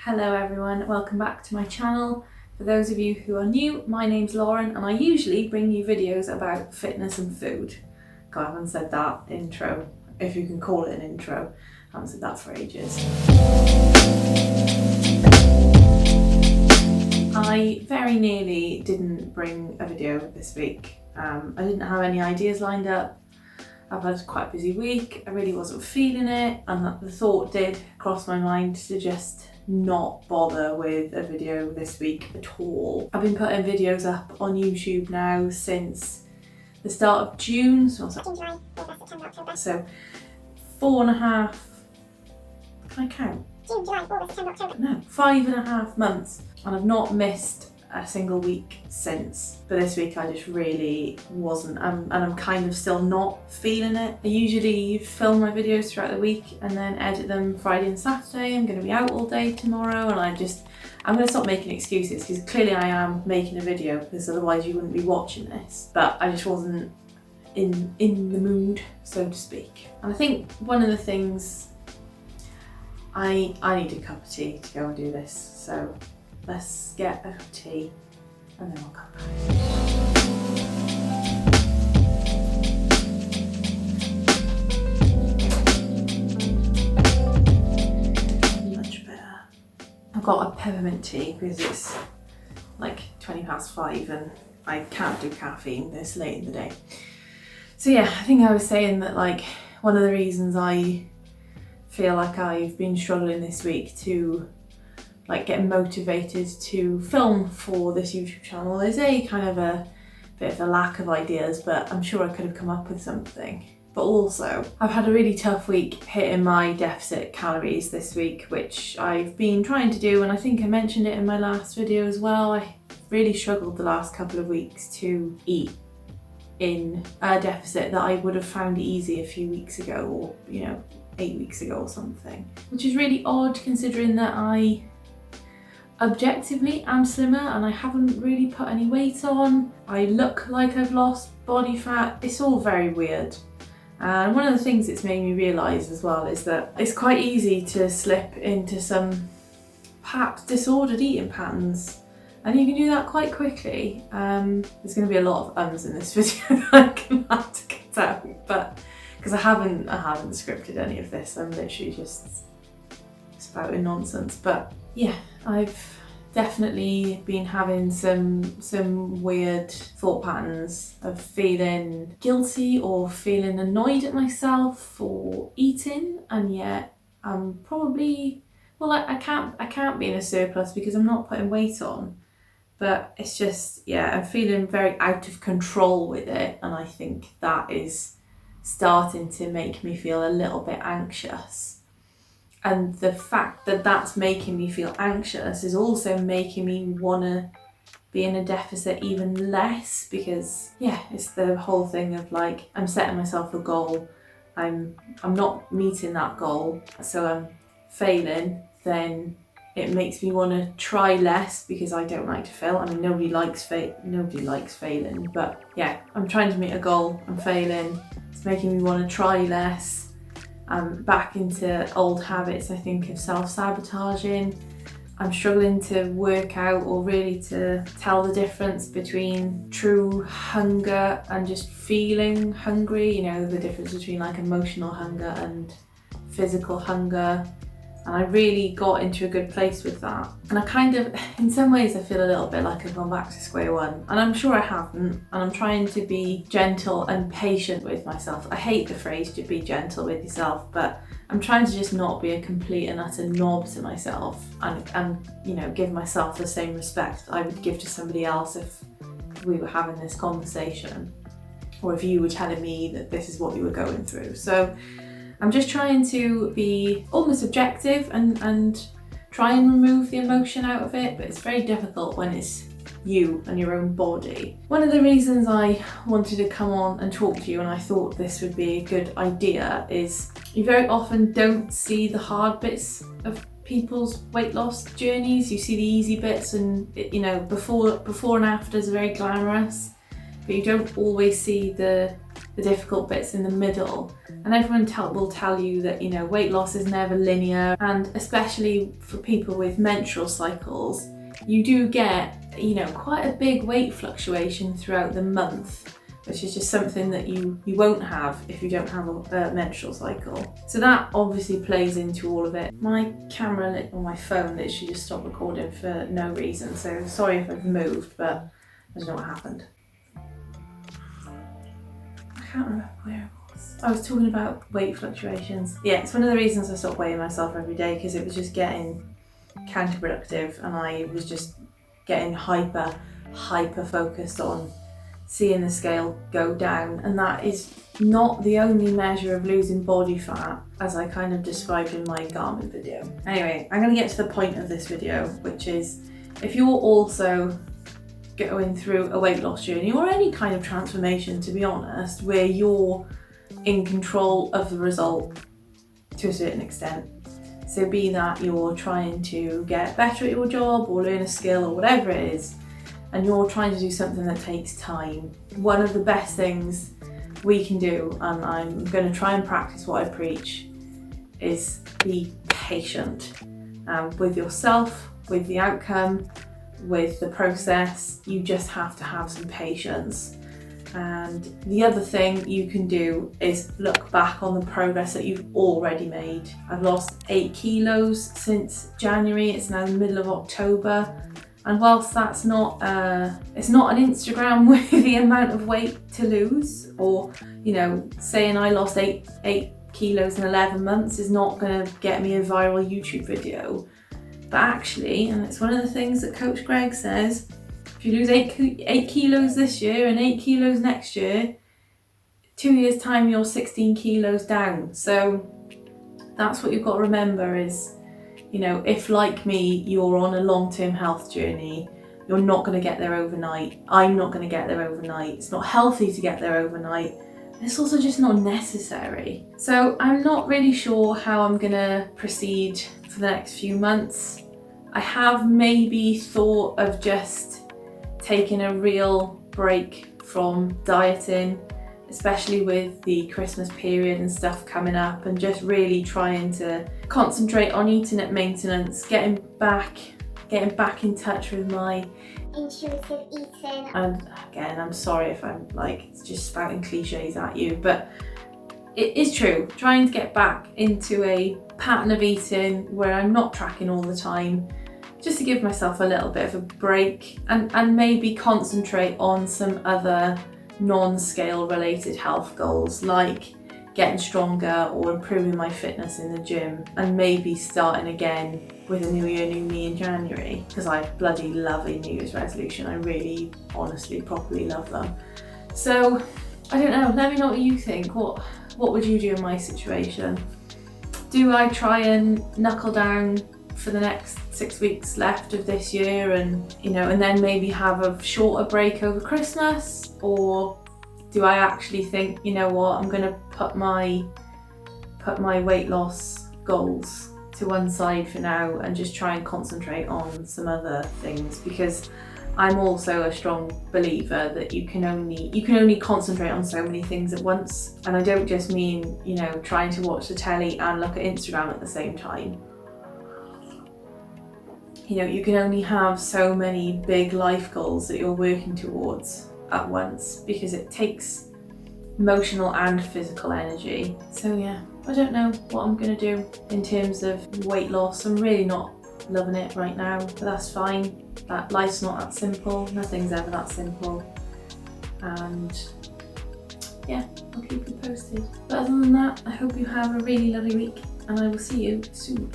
Hello everyone, welcome back to my channel. For those of you who are new, my name's Lauren and I usually bring you videos about fitness and food. God, I haven't said that intro, if you can call it an intro. I haven't said that for ages. I very nearly didn't bring a video this week. I didn't have any ideas lined up. I've had quite a busy week, I really wasn't feeling it, and the thought did cross my mind to just not bother with a video this week at all. I've been putting videos up on YouTube now since the start of June, so 4.5, can I count? June, July, August, September, October. No, 5.5 months, and I've not missed a single week since. But this week I just really wasn't, and I'm kind of still not feeling it. I usually film my videos throughout the week and then edit them Friday and Saturday. I'm going to be out all day tomorrow, and I'm going to stop making excuses, because clearly I am making a video, because otherwise you wouldn't be watching this. But I just wasn't in the mood, so to speak. And I think one of the things, I need a cup of tea to go and do this, so let's get a cup of tea and then I'll come back. Much better. I've got a peppermint tea because it's like 5:20 and I can't do caffeine this late in the day. So yeah, I think I was saying that one of the reasons I feel like I've been struggling this week to get motivated to film for this YouTube channel is a kind of a bit of a lack of ideas, but I'm sure I could have come up with something. But also, I've had a really tough week hitting my deficit calories this week, which I've been trying to do, and I think I mentioned it in my last video as well. I really struggled the last couple of weeks to eat in a deficit that I would have found easy a few weeks ago, or 8 weeks ago or something, which is really odd considering that I objectively am slimmer and I haven't really put any weight on. I look like I've lost body fat. It's all very weird. And one of the things it's made me realise as well is that it's quite easy to slip into some perhaps disordered eating patterns, and you can do that quite quickly. There's going to be a lot of ums in this video that I'm going to have to cut out, but because I haven't scripted any of this, I'm literally just spouting nonsense. But yeah, I've definitely been having some weird thought patterns of feeling guilty or feeling annoyed at myself for eating, and yet I'm probably, I can't be in a surplus because I'm not putting weight on, but it's just, yeah, I'm feeling very out of control with it, and I think that is starting to make me feel a little bit anxious. And the fact that that's making me feel anxious is also making me want to be in a deficit even less, because yeah, it's the whole thing of I'm setting myself a goal, I'm not meeting that goal, so I'm failing, then it makes me want to try less because I don't like to fail. I mean, nobody likes failing, but yeah, I'm trying to meet a goal, I'm failing, it's making me want to try less. I'm back into old habits, I think, of self-sabotaging. I'm struggling to work out or really to tell the difference between true hunger and just feeling hungry, the difference between emotional hunger and physical hunger. And I really got into a good place with that. And I kind of, in some ways, I feel a little bit like I've gone back to square one. And I'm sure I haven't. And I'm trying to be gentle and patient with myself. I hate the phrase to be gentle with yourself, but I'm trying to just not be a complete and utter knob to myself, and give myself the same respect I would give to somebody else if we were having this conversation, or if you were telling me that this is what you were going through. So I'm just trying to be almost objective and try and remove the emotion out of it, but it's very difficult when it's you and your own body. One of the reasons I wanted to come on and talk to you, and I thought this would be a good idea, is you very often don't see the hard bits of people's weight loss journeys. You see the easy bits, and before and afters are very glamorous, but you don't always see the the difficult bits in the middle. And everyone will tell you that, you know, weight loss is never linear, and especially for people with menstrual cycles, you do get, you know, quite a big weight fluctuation throughout the month, which is just something that you won't have if you don't have a menstrual cycle. So that obviously plays into all of it. My camera on my phone literally just stopped recording for no reason, so sorry if I've moved, but I don't know what happened. I can't remember where it was. I was talking about weight fluctuations. Yeah, it's one of the reasons I stopped weighing myself every day, because it was just getting counterproductive, and I was just getting hyper focused on seeing the scale go down, and that is not the only measure of losing body fat, as I kind of described in my Garmin video. Anyway, I'm going to get to the point of this video, which is if you're also going through a weight loss journey, or any kind of transformation, to be honest, where you're in control of the result to a certain extent. So be that you're trying to get better at your job or learn a skill or whatever it is, and you're trying to do something that takes time, one of the best things we can do, and I'm going to try and practice what I preach, is be patient with yourself, with the outcome, with the process. You just have to have some patience. And the other thing you can do is look back on the progress that you've already made. I've lost 8 kilos since January. It's now the middle of October. And whilst that's not, it's not an Instagram worthy amount of weight to lose, or, you know, saying I lost 8 kilos in 11 months is not going to get me a viral YouTube video. But actually, and it's one of the things that Coach Greg says, if you lose 8 kilos this year and 8 kilos next year, 2 years time you're 16 kilos down. So that's what you've got to remember is, you know, if like me, you're on a long-term health journey, you're not going to get there overnight. I'm not going to get there overnight. It's not healthy to get there overnight. It's also just not necessary. So I'm not really sure how I'm going to proceed for the next few months. I have maybe thought of just taking a real break from dieting, especially with the Christmas period and stuff coming up, and just really trying to concentrate on eating at maintenance, getting back in touch with my intuitive eating. And again, I'm sorry if I'm like just spouting cliches at you, but it is true. Trying to get back into a pattern of eating where I'm not tracking all the time, just to give myself a little bit of a break, and maybe concentrate on some other non-scale related health goals, like getting stronger or improving my fitness in the gym, and maybe starting again with a new year, new me in January, because I bloody love a New Year's resolution. I really, honestly, properly love them. So I don't know, let me know what you think. What would you do in my situation? Do I try and knuckle down for the next 6 weeks left of this year, and you know, and then maybe have a shorter break over Christmas? Or do I actually think, you know what, I'm gonna put my weight loss goals to one side for now and just try and concentrate on some other things? Because I'm also a strong believer that you can only concentrate on so many things at once. And I don't just mean, you know, trying to watch the telly and look at Instagram at the same time. You know, you can only have so many big life goals that you're working towards at once, because it takes emotional and physical energy. So yeah, I don't know what I'm gonna do in terms of weight loss. I'm really not loving it right now, but that's fine. That life's not that simple. Nothing's ever that simple. And yeah, I'll keep you posted. But other than that, I hope you have a really lovely week, and I will see you soon.